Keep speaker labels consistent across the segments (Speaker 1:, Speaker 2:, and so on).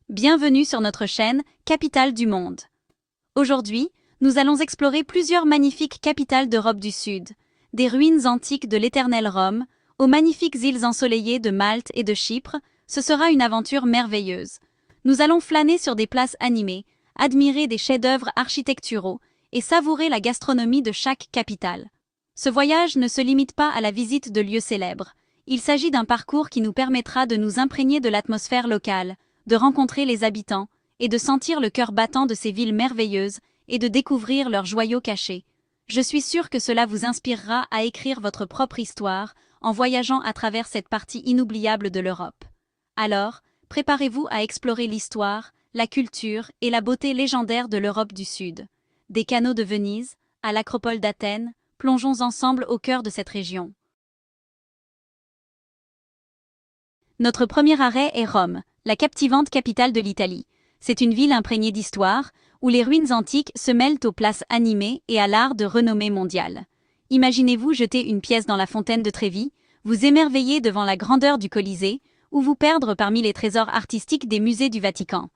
Speaker 1: Bienvenue sur notre chaîne Capitale du monde. Aujourd'hui, nous allons explorer plusieurs magnifiques capitales d'Europe du Sud, des ruines antiques de l'éternel Rome, aux magnifiques îles ensoleillées de Malte et de Chypre. Ce sera une aventure merveilleuse. Nous allons flâner sur des places animées, admirer des chefs-d'œuvre architecturaux et savourer la gastronomie de chaque capitale. Ce voyage ne se limite pas à la visite de lieux célèbres. Il s'agit d'un parcours qui nous permettra de nous imprégner de l'atmosphère locale, de rencontrer les habitants et de sentir le cœur battant de ces villes merveilleuses et de découvrir leurs joyaux cachés. Je suis sûre que cela vous inspirera à écrire votre propre histoire en voyageant à travers cette partie inoubliable de l'Europe. Alors, préparez-vous à explorer l'histoire, la culture et la beauté légendaire de l'Europe du Sud. Des canaux de Venise à l'Acropole d'Athènes, plongeons ensemble au cœur de cette région. Notre premier arrêt est Rome, la captivante capitale de l'Italie. C'est une ville imprégnée d'histoire, où les ruines antiques se mêlent aux places animées et à l'art de renommée mondiale. Imaginez-vous jeter une pièce dans la fontaine de Trévi, vous émerveiller devant la grandeur du Colisée, ou vous perdre parmi les trésors artistiques des musées du Vatican.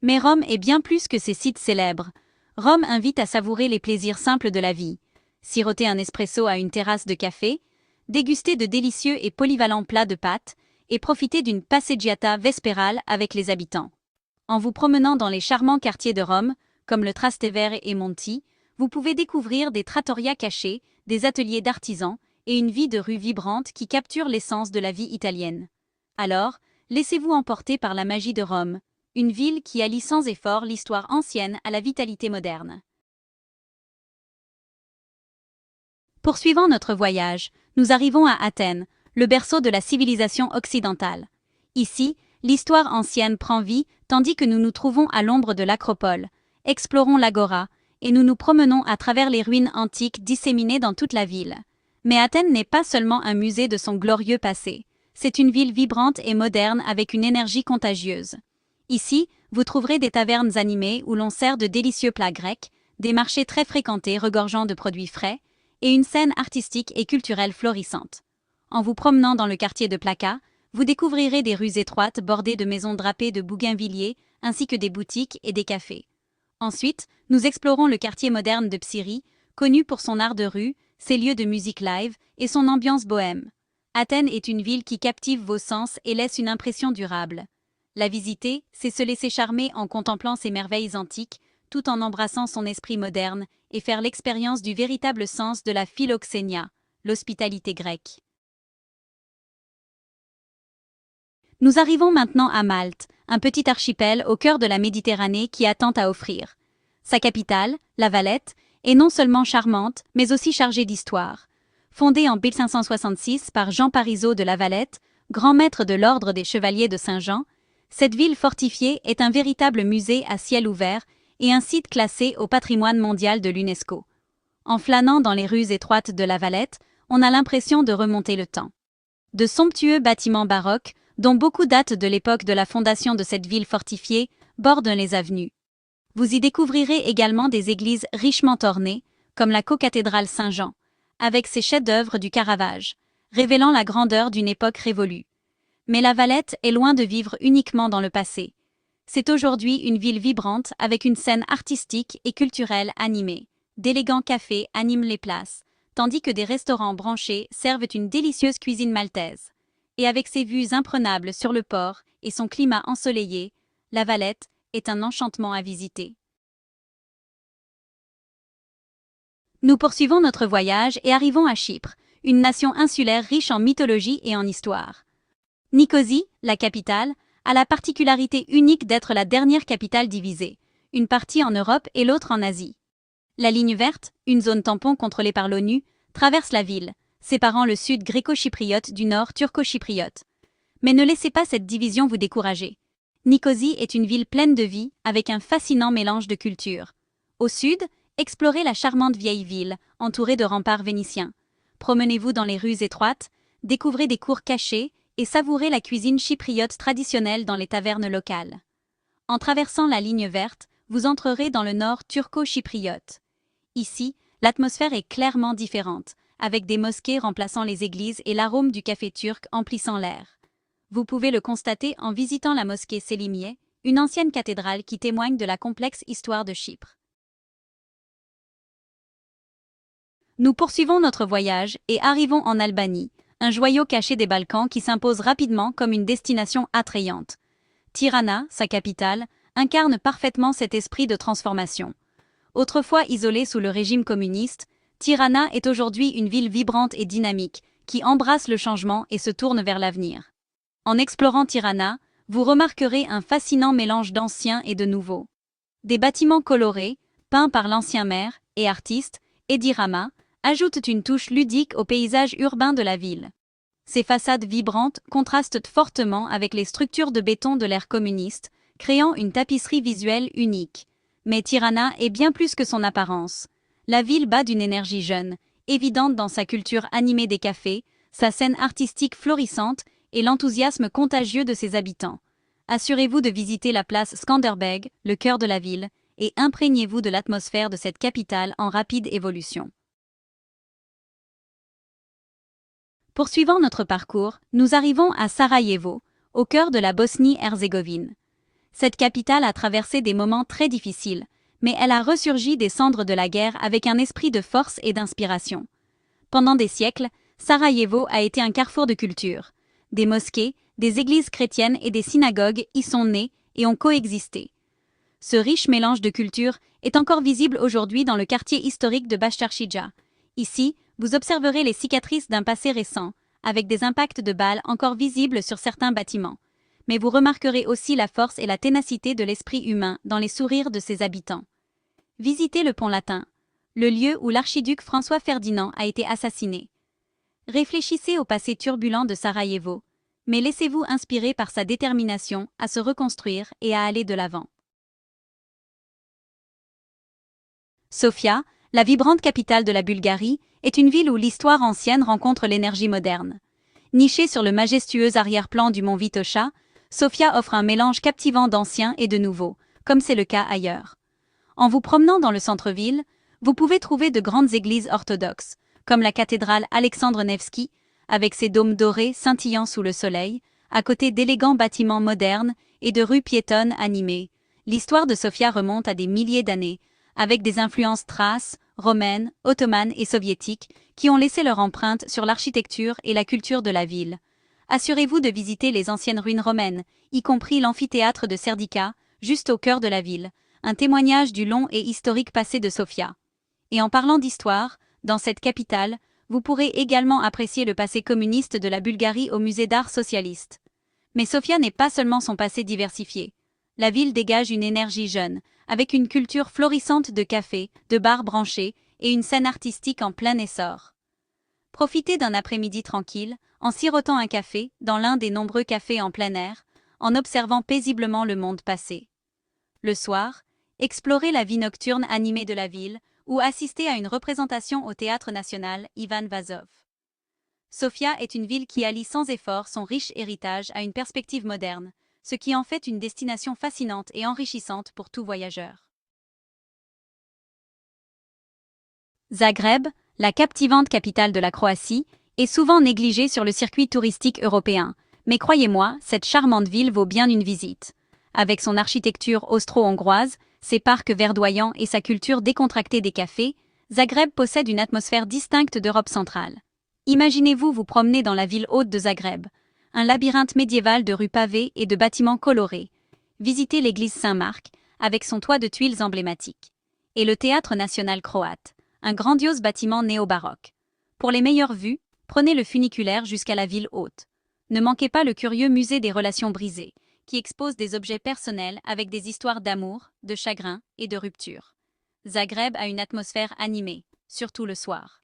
Speaker 1: Mais Rome est bien plus que ces sites célèbres. Rome invite à savourer les plaisirs simples de la vie. Siroter un espresso à une terrasse de café, déguster de délicieux et polyvalents plats de pâtes, et profiter d'une passeggiata vespérale avec les habitants. En vous promenant dans les charmants quartiers de Rome, comme le Trastevere et Monti, vous pouvez découvrir des trattorias cachés, des ateliers d'artisans et une vie de rue vibrante qui capture l'essence de la vie italienne. Alors, laissez-vous emporter par la magie de Rome, une ville qui allie sans effort l'histoire ancienne à la vitalité moderne. Poursuivant notre voyage, nous arrivons à Athènes, le berceau de la civilisation occidentale. Ici, l'histoire ancienne prend vie, tandis que nous nous trouvons à l'ombre de l'Acropole. Explorons l'Agora, et nous nous promenons à travers les ruines antiques disséminées dans toute la ville. Mais Athènes n'est pas seulement un musée de son glorieux passé. C'est une ville vibrante et moderne avec une énergie contagieuse. Ici, vous trouverez des tavernes animées où l'on sert de délicieux plats grecs, des marchés très fréquentés regorgeant de produits frais, et une scène artistique et culturelle florissante. En vous promenant dans le quartier de Plaka, vous découvrirez des rues étroites bordées de maisons drapées de bougainvilliers, ainsi que des boutiques et des cafés. Ensuite, nous explorons le quartier moderne de Psyrie, connu pour son art de rue, ses lieux de musique live et son ambiance bohème. Athènes est une ville qui captive vos sens et laisse une impression durable. La visiter, c'est se laisser charmer en contemplant ses merveilles antiques, tout en embrassant son esprit moderne et faire l'expérience du véritable sens de la philoxénia, l'hospitalité grecque. Nous arrivons maintenant à Malte, un petit archipel au cœur de la Méditerranée qui a tant à offrir. Sa capitale, La Valette, est non seulement charmante, mais aussi chargée d'histoire. Fondée en 1566 par Jean Parisot de La Valette, grand maître de l'ordre des Chevaliers de Saint-Jean, cette ville fortifiée est un véritable musée à ciel ouvert et un site classé au patrimoine mondial de l'UNESCO. En flânant dans les rues étroites de La Valette, on a l'impression de remonter le temps. De somptueux bâtiments baroques, dont beaucoup datent de l'époque de la fondation de cette ville fortifiée, bordent les avenues. Vous y découvrirez également des églises richement ornées, comme la cocathédrale Saint-Jean, avec ses chefs-d'œuvre du Caravage, révélant la grandeur d'une époque révolue. Mais La Valette est loin de vivre uniquement dans le passé. C'est aujourd'hui une ville vibrante avec une scène artistique et culturelle animée. D'élégants cafés animent les places, tandis que des restaurants branchés servent une délicieuse cuisine maltaise. Et avec ses vues imprenables sur le port et son climat ensoleillé, La Valette est un enchantement à visiter. Nous poursuivons notre voyage et arrivons à Chypre, une nation insulaire riche en mythologie et en histoire. Nicosie, la capitale, a la particularité unique d'être la dernière capitale divisée, une partie en Europe et l'autre en Asie. La ligne verte, une zone tampon contrôlée par l'ONU, traverse la ville, séparant le sud gréco-chypriote du nord turco-chypriote. Mais ne laissez pas cette division vous décourager. Nicosie est une ville pleine de vie, avec un fascinant mélange de cultures. Au sud, explorez la charmante vieille ville, entourée de remparts vénitiens. Promenez-vous dans les rues étroites, découvrez des cours cachés et savourez la cuisine chypriote traditionnelle dans les tavernes locales. En traversant la ligne verte, vous entrerez dans le nord turco-chypriote. Ici, l'atmosphère est clairement différente, avec des mosquées remplaçant les églises et l'arôme du café turc emplissant l'air. Vous pouvez le constater en visitant la mosquée Selimiye, une ancienne cathédrale qui témoigne de la complexe histoire de Chypre. Nous poursuivons notre voyage et arrivons en Albanie, un joyau caché des Balkans qui s'impose rapidement comme une destination attrayante. Tirana, sa capitale, incarne parfaitement cet esprit de transformation. Autrefois isolée sous le régime communiste, Tirana est aujourd'hui une ville vibrante et dynamique, qui embrasse le changement et se tourne vers l'avenir. En explorant Tirana, vous remarquerez un fascinant mélange d'anciens et de nouveaux. Des bâtiments colorés, peints par l'ancien maire et artiste, Edi Rama, ajoutent une touche ludique au paysage urbain de la ville. Ces façades vibrantes contrastent fortement avec les structures de béton de l'ère communiste, créant une tapisserie visuelle unique. Mais Tirana est bien plus que son apparence. La ville bat d'une énergie jeune, évidente dans sa culture animée des cafés, sa scène artistique florissante et l'enthousiasme contagieux de ses habitants. Assurez-vous de visiter la place Skanderbeg, le cœur de la ville, et imprégnez-vous de l'atmosphère de cette capitale en rapide évolution. Poursuivant notre parcours, nous arrivons à Sarajevo, au cœur de la Bosnie-Herzégovine. Cette capitale a traversé des moments très difficiles, mais elle a ressurgi des cendres de la guerre avec un esprit de force et d'inspiration. Pendant des siècles, Sarajevo a été un carrefour de culture. Des mosquées, des églises chrétiennes et des synagogues y sont nées et ont coexisté. Ce riche mélange de cultures est encore visible aujourd'hui dans le quartier historique de Bashtarchija. Ici, vous observerez les cicatrices d'un passé récent, avec des impacts de balles encore visibles sur certains bâtiments. Mais vous remarquerez aussi la force et la ténacité de l'esprit humain dans les sourires de ses habitants. Visitez le pont latin, le lieu où l'archiduc François Ferdinand a été assassiné. Réfléchissez au passé turbulent de Sarajevo, mais laissez-vous inspirer par sa détermination à se reconstruire et à aller de l'avant. Sofia, la vibrante capitale de la Bulgarie, est une ville où l'histoire ancienne rencontre l'énergie moderne. Nichée sur le majestueux arrière-plan du mont Vitocha, Sofia offre un mélange captivant d'ancien et de nouveau, comme c'est le cas ailleurs. En vous promenant dans le centre-ville, vous pouvez trouver de grandes églises orthodoxes, comme la cathédrale Alexandre Nevski, avec ses dômes dorés scintillant sous le soleil, à côté d'élégants bâtiments modernes et de rues piétonnes animées. L'histoire de Sofia remonte à des milliers d'années, avec des influences thraces, romaines, ottomanes et soviétiques qui ont laissé leur empreinte sur l'architecture et la culture de la ville. Assurez-vous de visiter les anciennes ruines romaines, y compris l'amphithéâtre de Serdica, juste au cœur de la ville, un témoignage du long et historique passé de Sofia. Et en parlant d'histoire, dans cette capitale, vous pourrez également apprécier le passé communiste de la Bulgarie au musée d'art socialiste. Mais Sofia n'est pas seulement son passé diversifié. La ville dégage une énergie jeune, avec une culture florissante de cafés, de bars branchés et une scène artistique en plein essor. Profitez d'un après-midi tranquille, en sirotant un café dans l'un des nombreux cafés en plein air, en observant paisiblement le monde passer. Le soir, explorez la vie nocturne animée de la ville ou assistez à une représentation au Théâtre national Ivan Vazov. Sofia est une ville qui allie sans effort son riche héritage à une perspective moderne, ce qui en fait une destination fascinante et enrichissante pour tout voyageur. Zagreb, la captivante capitale de la Croatie, est souvent négligée sur le circuit touristique européen, mais croyez-moi, cette charmante ville vaut bien une visite. Avec son architecture austro-hongroise, ses parcs verdoyants et sa culture décontractée des cafés, Zagreb possède une atmosphère distincte d'Europe centrale. Imaginez-vous vous promener dans la ville haute de Zagreb, un labyrinthe médiéval de rues pavées et de bâtiments colorés. Visitez l'église Saint-Marc, avec son toit de tuiles emblématique. Et le théâtre national croate, un grandiose bâtiment néo-baroque. Pour les meilleures vues, prenez le funiculaire jusqu'à la ville haute. Ne manquez pas le curieux musée des relations brisées, qui expose des objets personnels avec des histoires d'amour, de chagrin et de rupture. Zagreb a une atmosphère animée, surtout le soir.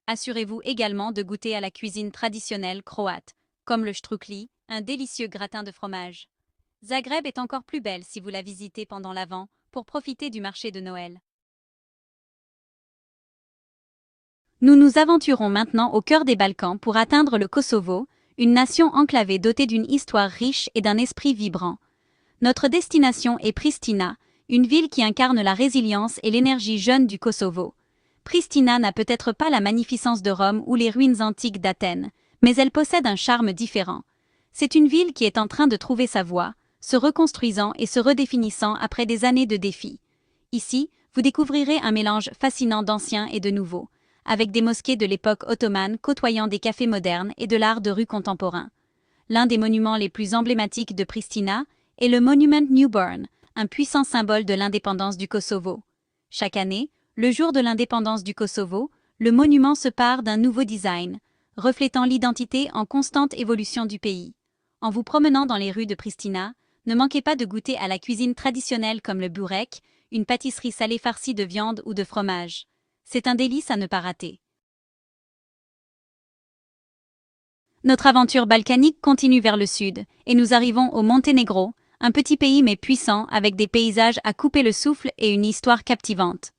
Speaker 1: Assurez-vous également de goûter à la cuisine traditionnelle croate, comme le štrukli, un délicieux gratin de fromage. Zagreb est encore plus belle si vous la visitez pendant l'Avent pour profiter du marché de Noël. Nous nous aventurons maintenant au cœur des Balkans pour atteindre le Kosovo, une nation enclavée dotée d'une histoire riche et d'un esprit vibrant. Notre destination est Pristina, une ville qui incarne la résilience et l'énergie jeune du Kosovo. Pristina n'a peut-être pas la magnificence de Rome ou les ruines antiques d'Athènes, mais elle possède un charme différent. C'est une ville qui est en train de trouver sa voie, se reconstruisant et se redéfinissant après des années de défis. Ici, vous découvrirez un mélange fascinant d'ancien et de nouveau, avec des mosquées de l'époque ottomane côtoyant des cafés modernes et de l'art de rue contemporain. L'un des monuments les plus emblématiques de Pristina est le Monument Newborn, un puissant symbole de l'indépendance du Kosovo. Chaque année, le jour de l'indépendance du Kosovo, le monument se pare d'un nouveau design, reflétant l'identité en constante évolution du pays. En vous promenant dans les rues de Pristina, ne manquez pas de goûter à la cuisine traditionnelle comme le burek, une pâtisserie salée farcie de viande ou de fromage. C'est un délice à ne pas rater. Notre aventure balkanique continue vers le sud, et nous arrivons au Monténégro, un petit pays mais puissant avec des paysages à couper le souffle et une histoire captivante.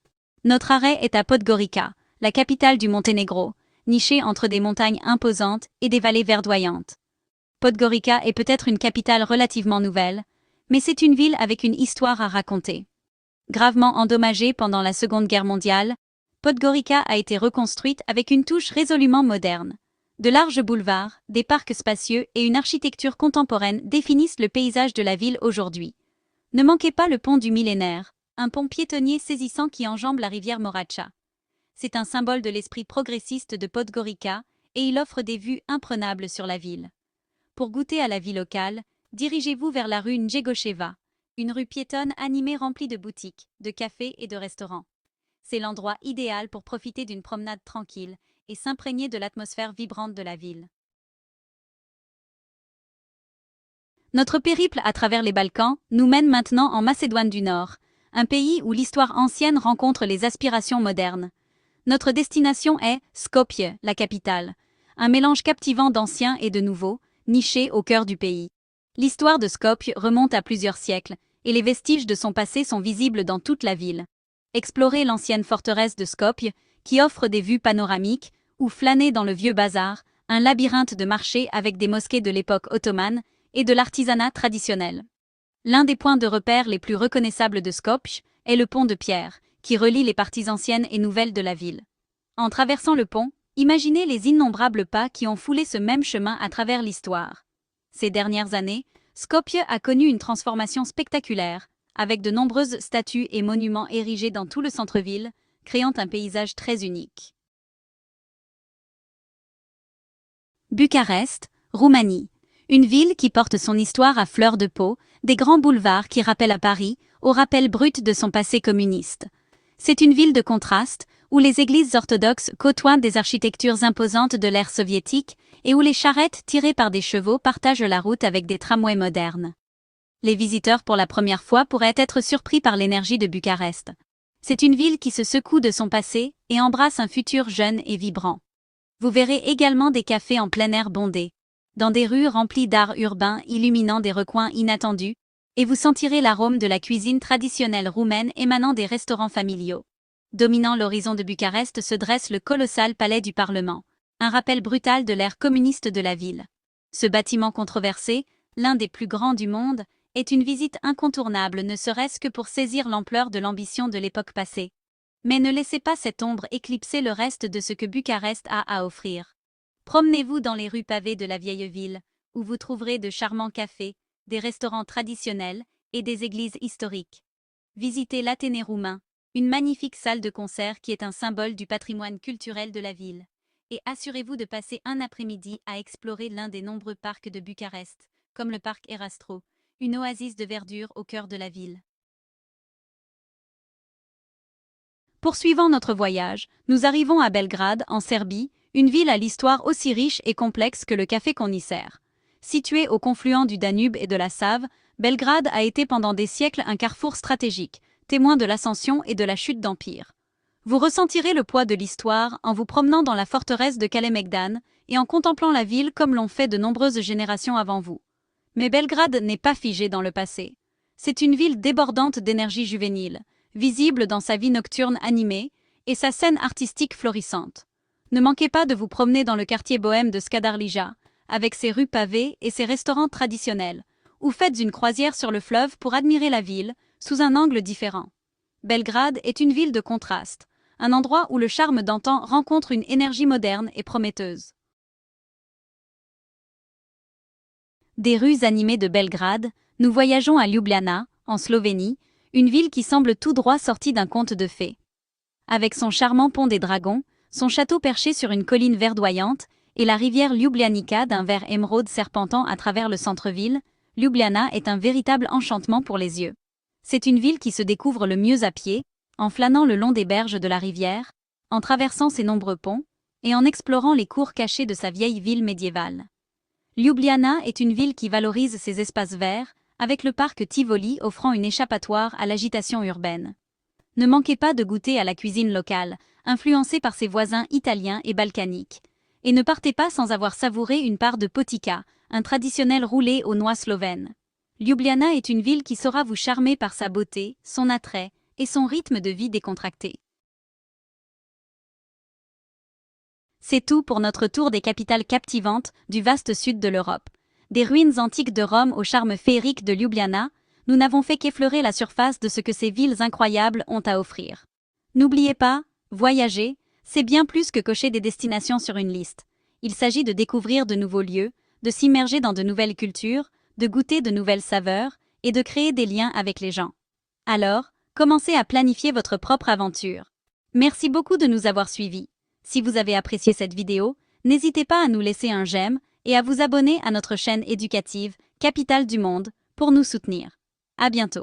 Speaker 1: Notre arrêt est à Podgorica, la capitale du Monténégro, nichée entre des montagnes imposantes et des vallées verdoyantes. Podgorica est peut-être une capitale relativement nouvelle, mais c'est une ville avec une histoire à raconter. Gravement endommagée pendant la Seconde Guerre mondiale, Podgorica a été reconstruite avec une touche résolument moderne. De larges boulevards, des parcs spacieux et une architecture contemporaine définissent le paysage de la ville aujourd'hui. Ne manquez pas le pont du millénaire, un pont piétonnier saisissant qui enjambe la rivière Morača. C'est un symbole de l'esprit progressiste de Podgorica et il offre des vues imprenables sur la ville. Pour goûter à la vie locale, dirigez-vous vers la rue Njegoševa, une rue piétonne animée remplie de boutiques, de cafés et de restaurants. C'est l'endroit idéal pour profiter d'une promenade tranquille et s'imprégner de l'atmosphère vibrante de la ville. Notre périple à travers les Balkans nous mène maintenant en Macédoine du Nord, un pays où l'histoire ancienne rencontre les aspirations modernes. Notre destination est Skopje, la capitale, un mélange captivant d'ancien et de nouveau, niché au cœur du pays. L'histoire de Skopje remonte à plusieurs siècles, et les vestiges de son passé sont visibles dans toute la ville. Explorez l'ancienne forteresse de Skopje, qui offre des vues panoramiques, ou flâner dans le vieux bazar, un labyrinthe de marchés avec des mosquées de l'époque ottomane et de l'artisanat traditionnel. L'un des points de repère les plus reconnaissables de Skopje est le pont de pierre, qui relie les parties anciennes et nouvelles de la ville. En traversant le pont, imaginez les innombrables pas qui ont foulé ce même chemin à travers l'histoire. Ces dernières années, Skopje a connu une transformation spectaculaire, avec de nombreuses statues et monuments érigés dans tout le centre-ville, créant un paysage très unique. Bucarest, Roumanie. Une ville qui porte son histoire à fleur de peau, des grands boulevards qui rappellent à Paris, au rappel brut de son passé communiste. C'est une ville de contraste, où les églises orthodoxes côtoient des architectures imposantes de l'ère soviétique et où les charrettes tirées par des chevaux partagent la route avec des tramways modernes. Les visiteurs pour la première fois pourraient être surpris par l'énergie de Bucarest. C'est une ville qui se secoue de son passé et embrasse un futur jeune et vibrant. Vous verrez également des cafés en plein air bondés, dans des rues remplies d'art urbain illuminant des recoins inattendus, et vous sentirez l'arôme de la cuisine traditionnelle roumaine émanant des restaurants familiaux. Dominant l'horizon de Bucarest se dresse le colossal palais du Parlement, un rappel brutal de l'ère communiste de la ville. Ce bâtiment controversé, l'un des plus grands du monde, est une visite incontournable ne serait-ce que pour saisir l'ampleur de l'ambition de l'époque passée. Mais ne laissez pas cette ombre éclipser le reste de ce que Bucarest a à offrir. Promenez-vous dans les rues pavées de la vieille ville, où vous trouverez de charmants cafés, des restaurants traditionnels et des églises historiques. Visitez l'Athénée roumain, une magnifique salle de concert qui est un symbole du patrimoine culturel de la ville. Et assurez-vous de passer un après-midi à explorer l'un des nombreux parcs de Bucarest, comme le parc Erastro, une oasis de verdure au cœur de la ville. Poursuivant notre voyage, nous arrivons à Belgrade, en Serbie, une ville à l'histoire aussi riche et complexe que le café qu'on y sert. Située au confluent du Danube et de la Save, Belgrade a été pendant des siècles un carrefour stratégique, témoin de l'ascension et de la chute d'empires. Vous ressentirez le poids de l'histoire en vous promenant dans la forteresse de Kalemegdan et en contemplant la ville comme l'ont fait de nombreuses générations avant vous. Mais Belgrade n'est pas figée dans le passé. C'est une ville débordante d'énergie juvénile, visible dans sa vie nocturne animée et sa scène artistique florissante. Ne manquez pas de vous promener dans le quartier bohème de Skadarlija, avec ses rues pavées et ses restaurants traditionnels, ou faites une croisière sur le fleuve pour admirer la ville, sous un angle différent. Belgrade est une ville de contraste, un endroit où le charme d'antan rencontre une énergie moderne et prometteuse. Des rues animées de Belgrade, Nous voyageons à Ljubljana, en Slovénie, une ville qui semble tout droit sortie d'un conte de fées. Avec son charmant pont des dragons, son château perché sur une colline verdoyante, et la rivière Ljubljanica d'un vert émeraude serpentant à travers le centre-ville, Ljubljana est un véritable enchantement pour les yeux. C'est une ville qui se découvre le mieux à pied, en flânant le long des berges de la rivière, en traversant ses nombreux ponts, et en explorant les cours cachés de sa vieille ville médiévale. Ljubljana est une ville qui valorise ses espaces verts, avec le parc Tivoli offrant une échappatoire à l'agitation urbaine. Ne manquez pas de goûter à la cuisine locale, influencée par ses voisins italiens et balkaniques. Et ne partez pas sans avoir savouré une part de potica, un traditionnel roulé aux noix slovènes. Ljubljana est une ville qui saura vous charmer par sa beauté, son attrait et son rythme de vie décontracté. C'est tout pour notre tour des capitales captivantes du vaste sud de l'Europe. Des ruines antiques de Rome au charme féerique de Ljubljana, nous n'avons fait qu'effleurer la surface de ce que ces villes incroyables ont à offrir. N'oubliez pas, voyager, c'est bien plus que cocher des destinations sur une liste. Il s'agit de découvrir de nouveaux lieux, de s'immerger dans de nouvelles cultures, de goûter de nouvelles saveurs et de créer des liens avec les gens. Alors, commencez à planifier votre propre aventure. Merci beaucoup de nous avoir suivis. Si vous avez apprécié cette vidéo, n'hésitez pas à nous laisser un j'aime et à vous abonner à notre chaîne éducative Capitale du Monde pour nous soutenir. À bientôt.